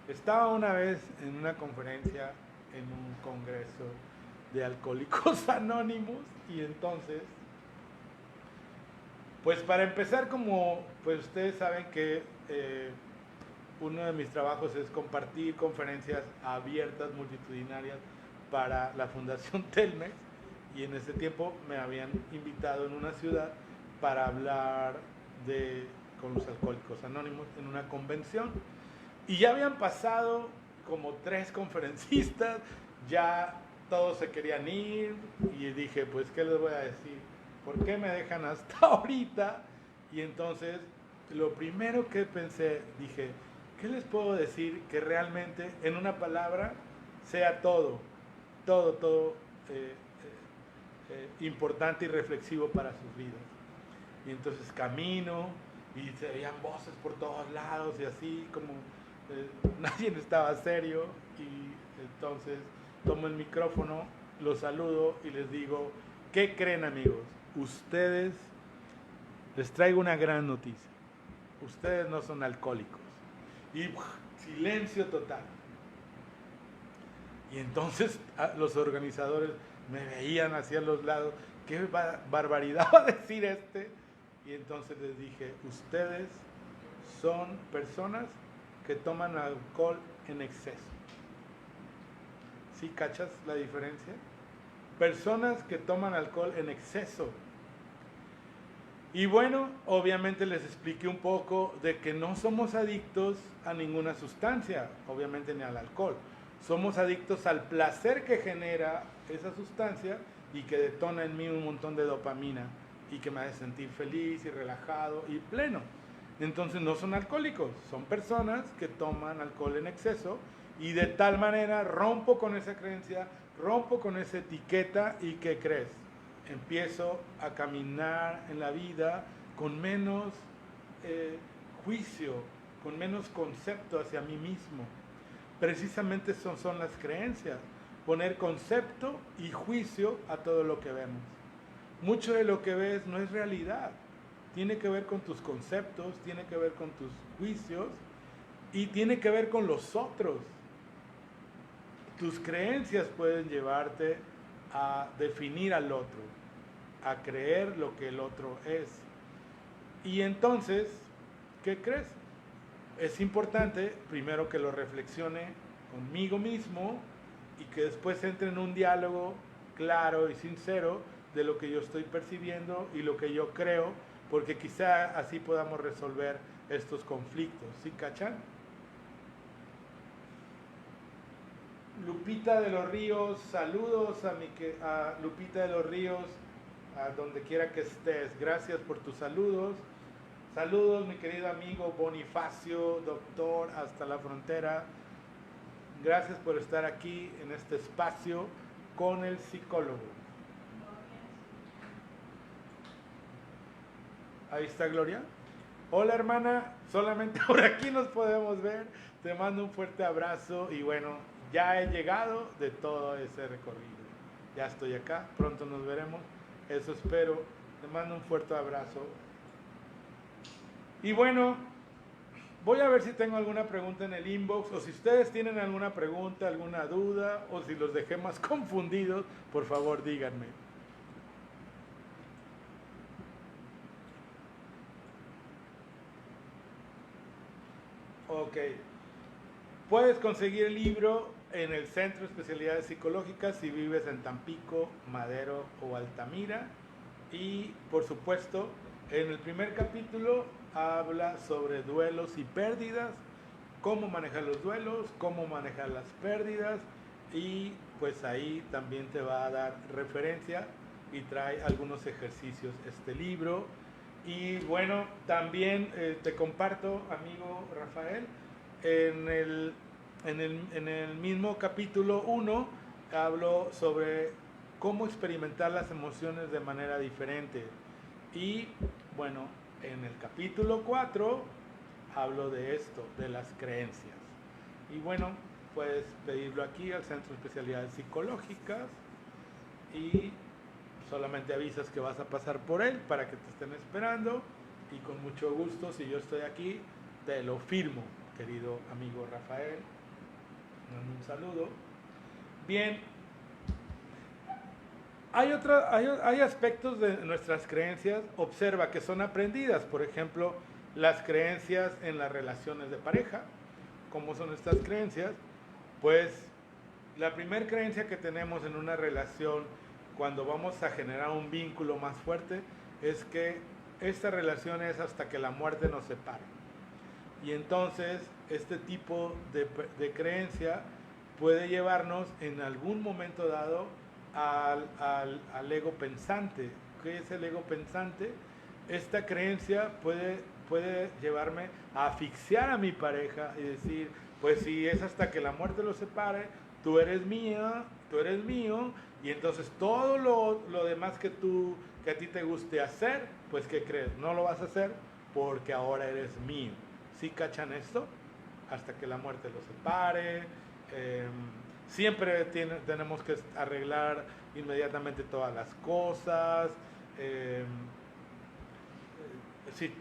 Estaba una vez en una conferencia, en un congreso de Alcohólicos Anónimos, y entonces, pues para empezar, como pues ustedes saben que uno de mis trabajos es compartir conferencias abiertas, multitudinarias, para la Fundación Telmex, y en ese tiempo me habían invitado en una ciudad para hablar con los Alcohólicos Anónimos en una convención. Y ya habían pasado como 3 conferencistas, ya todos se querían ir, y dije, pues, ¿qué les voy a decir? ¿Por qué me dejan hasta ahorita? Y entonces, lo primero que pensé, dije, ¿qué les puedo decir que realmente, en una palabra, sea todo importante y reflexivo para sus vidas? Y entonces camino, y se veían voces por todos lados, y así como nadie estaba serio, y entonces tomo el micrófono, los saludo y les digo, ¿qué creen, amigos? Ustedes, les traigo una gran noticia. Ustedes no son alcohólicos. Y silencio total. Y entonces los organizadores me veían hacia los lados, qué barbaridad va a decir este. Y entonces les dije, ustedes son personas que toman alcohol en exceso. ¿Sí cachas la diferencia? Personas que toman alcohol en exceso. Y bueno, obviamente les expliqué un poco de que no somos adictos a ninguna sustancia, obviamente ni al alcohol. Somos adictos al placer que genera esa sustancia y que detona en mí un montón de dopamina y que me hace sentir feliz y relajado y pleno. Entonces no son alcohólicos, son personas que toman alcohol en exceso y de tal manera rompo con esa creencia, rompo con esa etiqueta y ¿qué crees? Empiezo a caminar en la vida con menos juicio, con menos concepto hacia mí mismo. Precisamente son las creencias, poner concepto y juicio a todo lo que vemos. Mucho de lo que ves no es realidad, tiene que ver con tus conceptos, tiene que ver con tus juicios y tiene que ver con los otros. Tus creencias pueden llevarte a definir al otro, a creer lo que el otro es. Y entonces, ¿qué crees? Es importante primero que lo reflexione conmigo mismo y que después entre en un diálogo claro y sincero de lo que yo estoy percibiendo y lo que yo creo, porque quizá así podamos resolver estos conflictos. ¿Sí cachan? Lupita de los Ríos, saludos a Lupita de los Ríos, a donde quiera que estés. Gracias por tus saludos. Saludos, mi querido amigo Bonifacio, doctor, hasta la frontera. Gracias por estar aquí en este espacio con el psicólogo. Ahí está Gloria. Hola hermana, solamente por aquí nos podemos ver. Te mando un fuerte abrazo y bueno, ya he llegado de todo ese recorrido. Ya estoy acá, pronto nos veremos. Eso espero. Te mando un fuerte abrazo. Y bueno, voy a ver si tengo alguna pregunta en el inbox o si ustedes tienen alguna pregunta, alguna duda o si los dejé más confundidos, por favor díganme. Ok. Puedes conseguir el libro en el Centro de Especialidades Psicológicas si vives en Tampico, Madero o Altamira. Y por supuesto, en el primer capítulo habla sobre duelos y pérdidas, cómo manejar los duelos, cómo manejar las pérdidas y pues ahí también te va a dar referencia y trae algunos ejercicios este libro. Y bueno, también te comparto, amigo Rafael, en el mismo capítulo 1 hablo sobre cómo experimentar las emociones de manera diferente. Y bueno, en el capítulo 4 hablo de esto, de las creencias. Y bueno, puedes pedirlo aquí al Centro de Especialidades Psicológicas y solamente avisas que vas a pasar por él para que te estén esperando y con mucho gusto, si yo estoy aquí, te lo firmo, querido amigo Rafael. Un saludo. Bien, hay aspectos de nuestras creencias, observa que son aprendidas, por ejemplo, las creencias en las relaciones de pareja. ¿Cómo son estas creencias? Pues la primera creencia que tenemos en una relación cuando vamos a generar un vínculo más fuerte es que esta relación es hasta que la muerte nos separe. Y entonces este tipo de creencia puede llevarnos en algún momento dado al ego pensante. ¿Qué es el ego pensante? Esta creencia puede llevarme a asfixiar a mi pareja y decir, pues si es hasta que la muerte los separe, tú eres mía, tú eres mío, y entonces todo lo demás que a ti te guste hacer, pues ¿qué crees? No lo vas a hacer porque ahora eres mío. ¿Sí cachan esto? Hasta que la muerte los separe. Siempre tenemos que arreglar inmediatamente todas las cosas.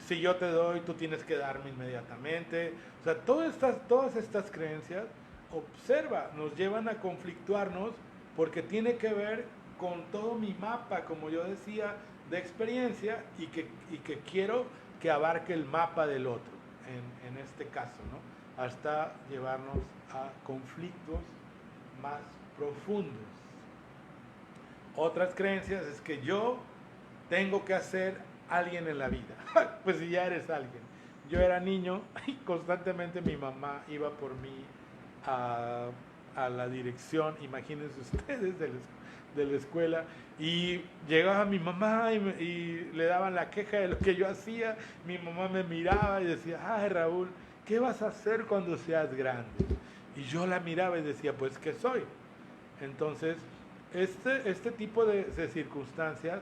Si yo te doy, tú tienes que darme inmediatamente. O sea, todas estas creencias, observa, nos llevan a conflictuarnos porque tiene que ver con todo mi mapa, como yo decía, de experiencia y que quiero que abarque el mapa del otro, en este caso, ¿no? Hasta llevarnos a conflictos más profundos. Otras creencias es que yo tengo que ser alguien en la vida. Pues si ya eres alguien. Yo era niño y constantemente mi mamá iba por mí a la dirección, imagínense ustedes, de la escuela, y llegaba mi mamá y le daban la queja de lo que yo hacía. Mi mamá me miraba y decía, ay Raúl, ¿qué vas a hacer cuando seas grande? Y yo la miraba y decía, pues ¿qué soy? Entonces, este tipo de circunstancias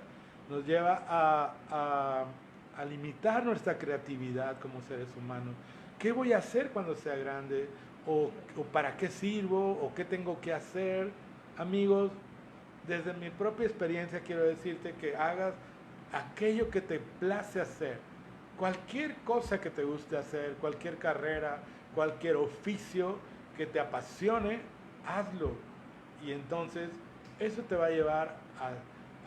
nos lleva a limitar nuestra creatividad como seres humanos. ¿Qué voy a hacer cuando sea grande? ¿O para qué sirvo? ¿O qué tengo que hacer? Amigos, desde mi propia experiencia quiero decirte que hagas aquello que te place hacer. Cualquier cosa que te guste hacer, cualquier carrera, cualquier oficio que te apasione, hazlo. Y entonces eso te va a llevar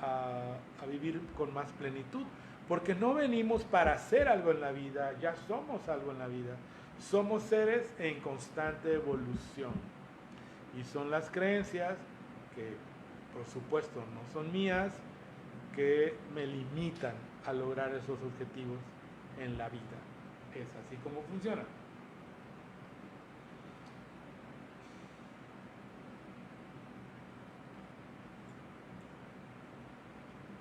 a vivir con más plenitud. Porque no venimos para hacer algo en la vida, ya somos algo en la vida. Somos seres en constante evolución. Y son las creencias que, por supuesto, no son mías, que me limitan a lograr esos objetivos en la vida. Es así como funciona.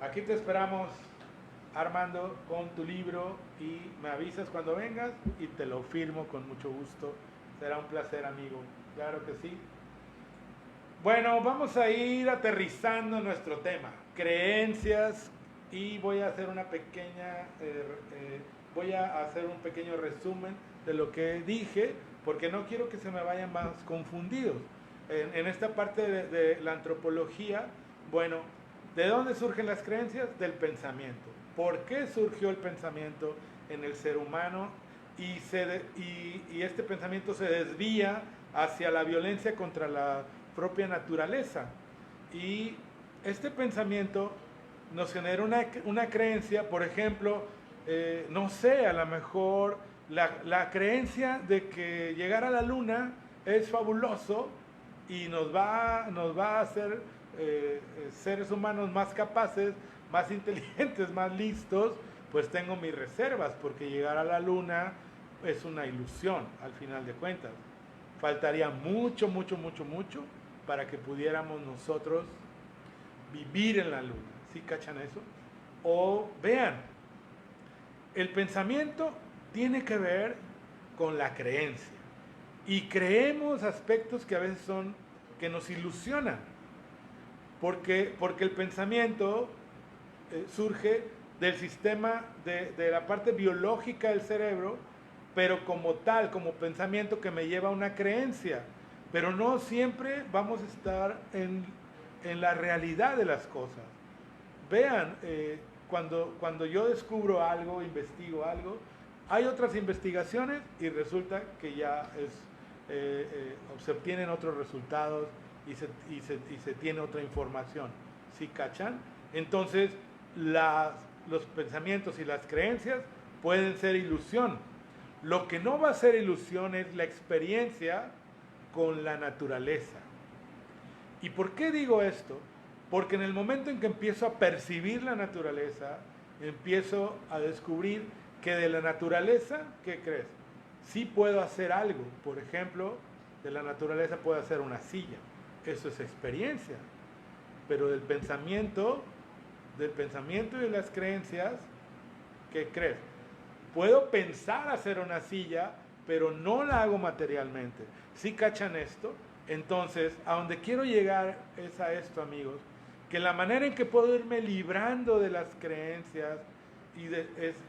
Aquí te esperamos, Armando, con tu libro, y me avisas cuando vengas y te lo firmo con mucho gusto. Será un placer, amigo. Claro que sí. Bueno, vamos a ir aterrizando nuestro tema, creencias, y voy a hacer un pequeño resumen de lo que dije, porque no quiero que se me vayan más confundidos. En esta parte de la antropología, bueno, ¿de dónde surgen las creencias? Del pensamiento. ¿Por qué surgió el pensamiento en el ser humano? Y este pensamiento se desvía hacia la violencia contra la propia naturaleza. Y este pensamiento nos genera una creencia, por ejemplo, no sé, a lo mejor la creencia de que llegar a la luna es fabuloso y nos va a hacer seres humanos más capaces, más inteligentes, más listos. Pues tengo mis reservas, porque llegar a la luna es una ilusión al final de cuentas. Faltaría mucho para que pudiéramos nosotros vivir en la luna. ¿Sí cachan eso? O vean, el pensamiento tiene que ver con la creencia. Y creemos aspectos que a veces que nos ilusionan. Porque el pensamiento surge del sistema de la parte biológica del cerebro, pero como tal, como pensamiento que me lleva a una creencia. Pero no siempre vamos a estar en la realidad de las cosas. Vean, cuando yo descubro algo, investigo algo, hay otras investigaciones y resulta que ya se obtienen otros resultados y se tiene otra información. ¿Sí cachan? Entonces, los pensamientos y las creencias pueden ser ilusión. Lo que no va a ser ilusión es la experiencia con la naturaleza. ¿Y por qué digo esto? Porque en el momento en que empiezo a percibir la naturaleza, empiezo a descubrir que de la naturaleza, ¿qué crees? Sí puedo hacer algo. Por ejemplo, de la naturaleza puedo hacer una silla. Eso es experiencia. Pero del pensamiento y de las creencias, ¿qué crees? Puedo pensar hacer una silla, pero no la hago materialmente. ¿Sí cachan esto? Entonces, a donde quiero llegar es a esto, amigos, que la manera en que puedo irme librando de las creencias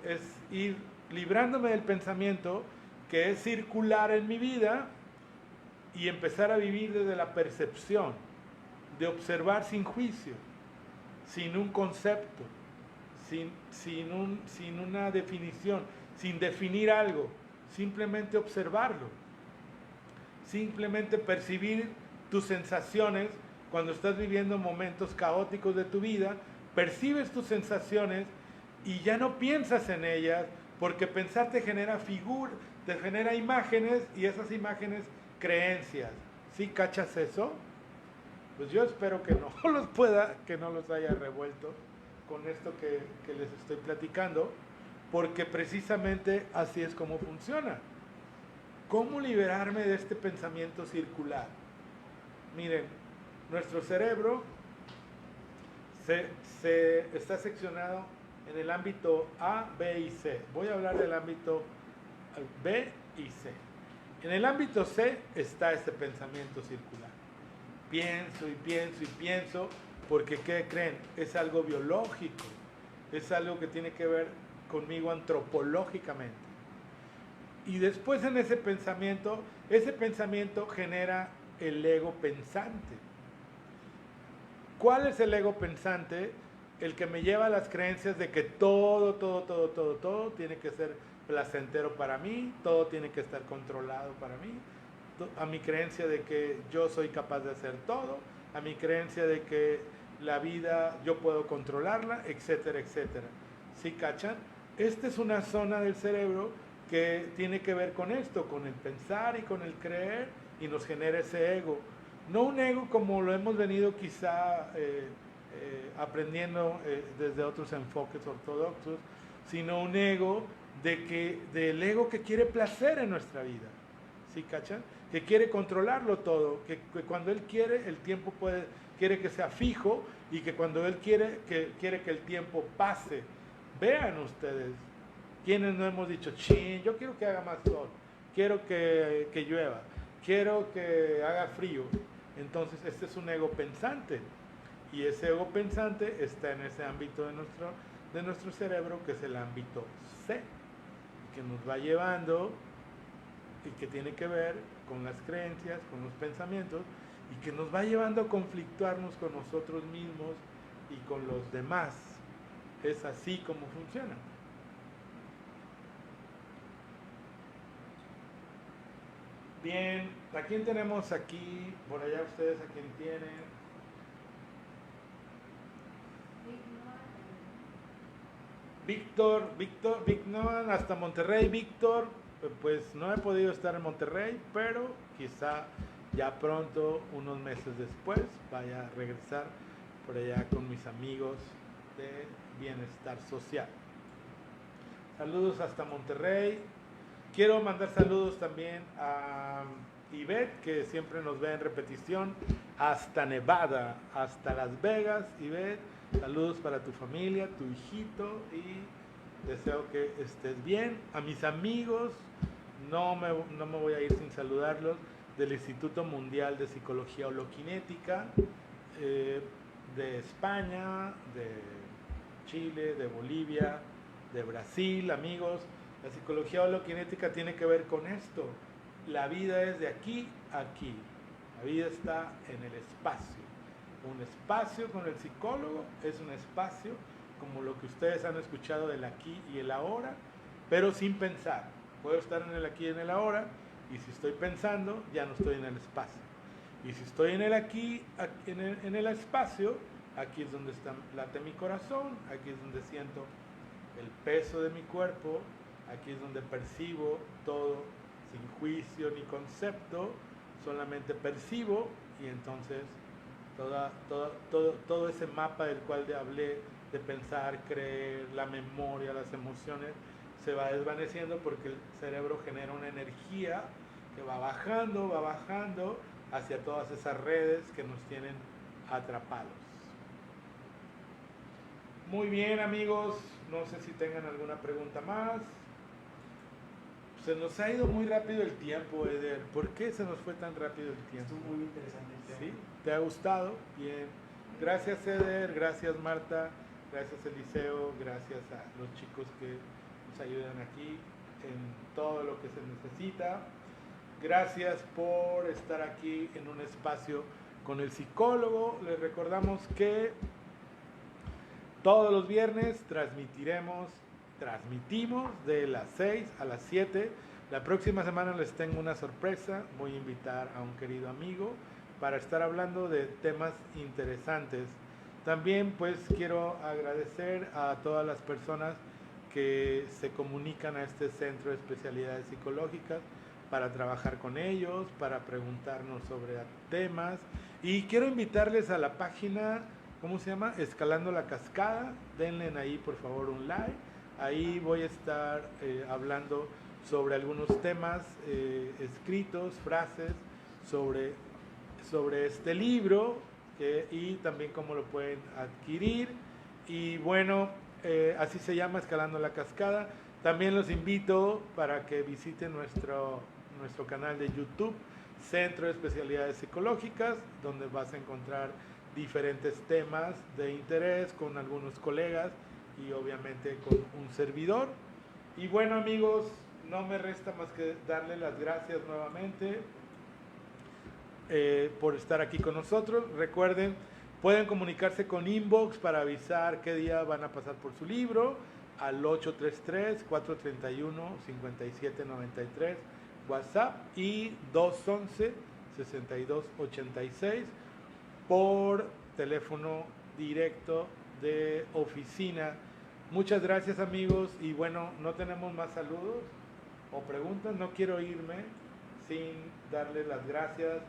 es ir librándome del pensamiento, que es circular en mi vida, y empezar a vivir desde la percepción, de observar sin juicio, sin un concepto, sin una definición, sin definir algo, simplemente observarlo, simplemente percibir tus sensaciones. Cuando estás viviendo momentos caóticos de tu vida, percibes tus sensaciones y ya no piensas en ellas, porque pensar te genera te genera imágenes, y esas imágenes creencias. ¿Sí cachas eso? pues yo espero que no que no los haya revuelto con esto que les estoy platicando, porque precisamente así es como funciona. ¿Cómo liberarme de este pensamiento circular? Miren, nuestro cerebro se está seccionado en el ámbito A, B y C. Voy a hablar del ámbito B y C. En el ámbito C está este pensamiento circular. Pienso y pienso y pienso, porque ¿qué creen? Es algo biológico, es algo que tiene que ver conmigo antropológicamente. Y después en ese pensamiento genera el ego pensante. ¿Cuál es el ego pensante? El que me lleva a las creencias de que todo tiene que ser placentero para mí, todo tiene que estar controlado para mí, a mi creencia de que yo soy capaz de hacer todo, a mi creencia de que la vida yo puedo controlarla, etcétera, etcétera. ¿Sí cachan? Esta es una zona del cerebro que tiene que ver con esto, con el pensar y con el creer, y nos genera ese ego. No un ego como lo hemos venido quizá aprendiendo desde otros enfoques ortodoxos, sino un ego del ego que quiere placer en nuestra vida. ¿Sí cachan? Que quiere controlarlo todo, que cuando él quiere, el tiempo quiere que sea fijo, y que cuando él quiere que el tiempo pase. Vean ustedes, quienes no hemos dicho, chin, yo quiero que haga más sol, quiero que llueva, quiero que haga frío. Entonces este es un ego pensante, y ese ego pensante está en ese ámbito de nuestro cerebro, que es el ámbito C, que nos va llevando y que tiene que ver con las creencias, con los pensamientos, y que nos va llevando a conflictuarnos con nosotros mismos y con los demás. Es así como funciona. Bien, ¿a quién tenemos aquí? Por allá ustedes, ¿a quién tienen? Víctor Noan, hasta Monterrey. Víctor, pues no he podido estar en Monterrey, pero quizá ya pronto, unos meses después, vaya a regresar por allá con mis amigos de Bienestar Social. Saludos hasta Monterrey. Quiero mandar saludos también a Ivette, que siempre nos ve en repetición, hasta Nevada, hasta Las Vegas. Ivette, saludos para tu familia, tu hijito, y deseo que estés bien. A mis amigos, no me voy a ir sin saludarlos, del Instituto Mundial de Psicología Holoquinética, de España, de Chile, de Bolivia, de Brasil, amigos. La psicología holoquinética tiene que ver con esto. La vida es de aquí a aquí. La vida está en el espacio. Un espacio con el psicólogo es un espacio como lo que ustedes han escuchado del aquí y el ahora, pero sin pensar. Puedo estar en el aquí y en el ahora, y si estoy pensando, ya no estoy en el espacio. Y si estoy en el aquí, en el espacio, aquí es donde late mi corazón, aquí es donde siento el peso de mi cuerpo, aquí es donde percibo todo sin juicio ni concepto, solamente percibo, y entonces todo ese mapa del cual hablé, de pensar, creer, la memoria, las emociones, se va desvaneciendo, porque el cerebro genera una energía que va bajando hacia todas esas redes que nos tienen atrapados. Muy bien, amigos, no sé si tengan alguna pregunta más. Se nos ha ido muy rápido el tiempo, Eder. ¿Por qué se nos fue tan rápido el tiempo? Estuvo muy interesante. ¿Sí? ¿Te ha gustado? Bien. Gracias, Eder. Gracias, Marta. Gracias, Eliseo. Gracias a los chicos que nos ayudan aquí en todo lo que se necesita. Gracias por estar aquí en un espacio con el psicólogo. Les recordamos que todos los viernes transmitimos de las 6 a las 7. La próxima semana les tengo una sorpresa. Voy a invitar a un querido amigo para estar hablando de temas interesantes. También pues quiero agradecer a todas las personas que se comunican a este centro de especialidades psicológicas para trabajar con ellos, para preguntarnos sobre temas. Y quiero invitarles a la página, ¿cómo se llama? Escalando la Cascada. Denle ahí por favor un like. Ahí voy a estar hablando sobre algunos temas escritos, frases sobre este libro y también cómo lo pueden adquirir. Y bueno, así se llama, Escalando la Cascada. También los invito para que visiten nuestro canal de YouTube, Centro de Especialidades Psicológicas, donde vas a encontrar diferentes temas de interés con algunos colegas y obviamente con un servidor. Y bueno amigos, no me resta más que darle las gracias nuevamente por estar aquí con nosotros. Recuerden, pueden comunicarse con Inbox para avisar qué día van a pasar por su libro al 833-431-5793 WhatsApp y 211-6286 por teléfono directo de oficina. Muchas gracias amigos y bueno, no tenemos más saludos o preguntas. No quiero irme sin darles las gracias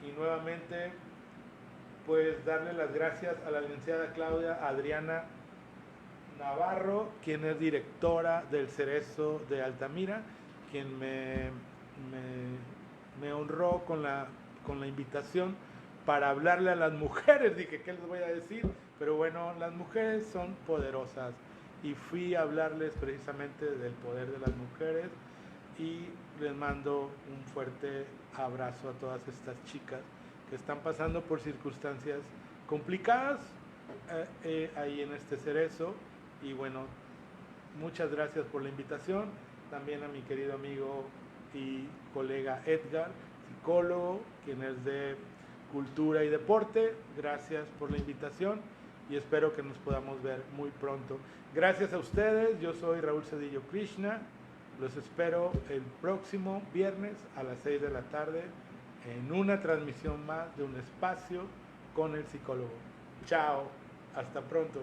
y nuevamente pues darle las gracias a la licenciada Claudia Adriana Navarro, quien es directora del Cerezo de Altamira, quien me honró con la invitación para hablarle a las mujeres. Dije, ¿qué les voy a decir? Pero bueno, las mujeres son poderosas y fui a hablarles precisamente del poder de las mujeres y les mando un fuerte abrazo a todas estas chicas que están pasando por circunstancias complicadas ahí en este Cerezo. Y bueno, muchas gracias por la invitación. También a mi querido amigo y colega Edgar, psicólogo, quien es de Cultura y Deporte. Gracias por la invitación y espero que nos podamos ver muy pronto. Gracias a ustedes, yo soy Raúl Cedillo Krishna. Los espero el próximo viernes a las 6 de la tarde en una transmisión más de Un Espacio con el Psicólogo. Chao, hasta pronto.